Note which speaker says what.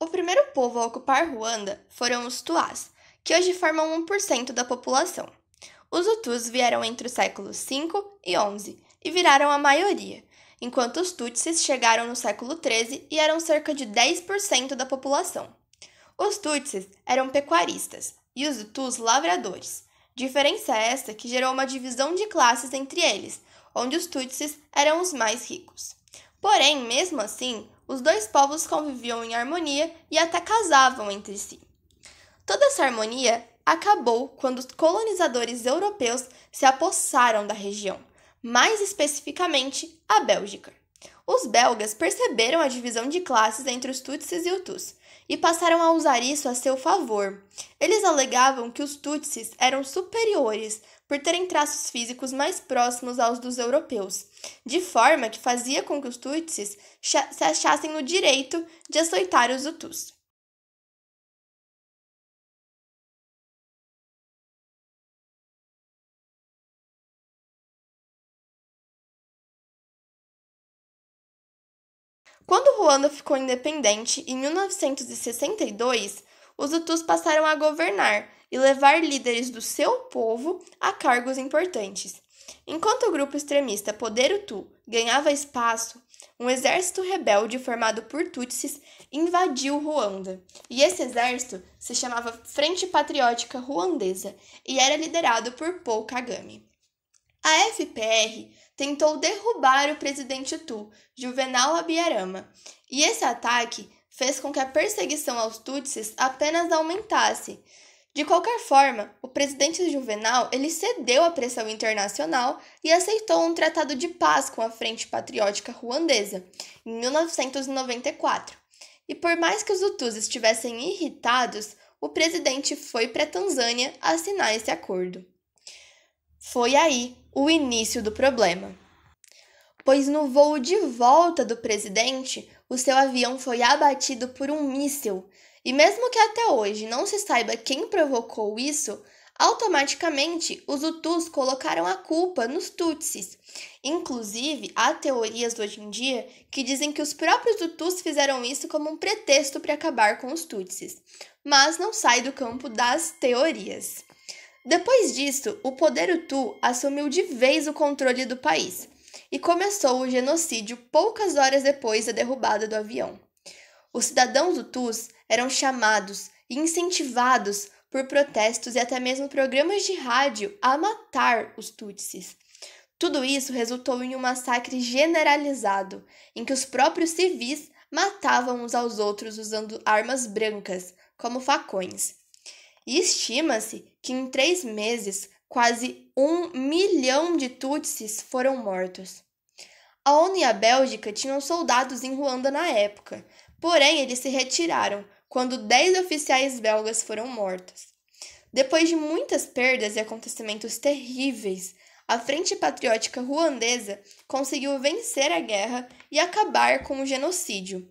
Speaker 1: O primeiro povo a ocupar Ruanda foram os Tuás, que hoje formam 1% da população. Os Hutus vieram entre os séculos 5 e 11 e viraram a maioria, enquanto os Tutsis chegaram no século 13 e eram cerca de 10% da população. Os Tutsis eram pecuaristas e os Hutus lavradores. Diferença esta que gerou uma divisão de classes entre eles, onde os Tutsis eram os mais ricos. Porém, mesmo assim, os dois povos conviviam em harmonia e até casavam entre si. Toda essa harmonia acabou quando os colonizadores europeus se apossaram da região, mais especificamente a Bélgica. Os belgas perceberam a divisão de classes entre os Tutsis e Hutus e passaram a usar isso a seu favor. Eles alegavam que os Tutsis eram superiores por terem traços físicos mais próximos aos dos europeus, de forma que fazia com que os Tutsis se achassem no direito de açoitar os Hutus. Quando Ruanda ficou independente, em 1962, os Hutus passaram a governar e levar líderes do seu povo a cargos importantes. Enquanto o grupo extremista Poder Hutu ganhava espaço, um exército rebelde formado por Tutsis invadiu Ruanda. E esse exército se chamava Frente Patriótica Ruandesa e era liderado por Paul Kagame. A FPR tentou derrubar o presidente Hutu, Juvenal Abiarama, e esse ataque fez com que a perseguição aos Tutsis apenas aumentasse. De qualquer forma, o presidente Juvenal ele cedeu à pressão internacional e aceitou um tratado de paz com a Frente Patriótica Ruandesa, em 1994. E por mais que os Hutus estivessem irritados, o presidente foi para a Tanzânia assinar esse acordo. Foi aí o início do problema, pois no voo de volta do presidente, o seu avião foi abatido por um míssil, e mesmo que até hoje não se saiba quem provocou isso, automaticamente os Hutus colocaram a culpa nos Tutsis. Inclusive, há teorias hoje em dia que dizem que os próprios Hutus fizeram isso como um pretexto para acabar com os Tutsis, mas não sai do campo das teorias. Depois disso, o poder Hutu assumiu de vez o controle do país e começou o genocídio poucas horas depois da derrubada do avião. Os cidadãos Hutus eram chamados e incentivados por protestos e até mesmo programas de rádio a matar os Tutsis. Tudo isso resultou em um massacre generalizado, em que os próprios civis matavam uns aos outros usando armas brancas, como facões. E estima-se que em 3 meses, quase 1 milhão de Tutsis foram mortos. A ONU e a Bélgica tinham soldados em Ruanda na época, porém eles se retiraram quando 10 oficiais belgas foram mortos. Depois de muitas perdas e acontecimentos terríveis, a Frente Patriótica Ruandesa conseguiu vencer a guerra e acabar com o genocídio.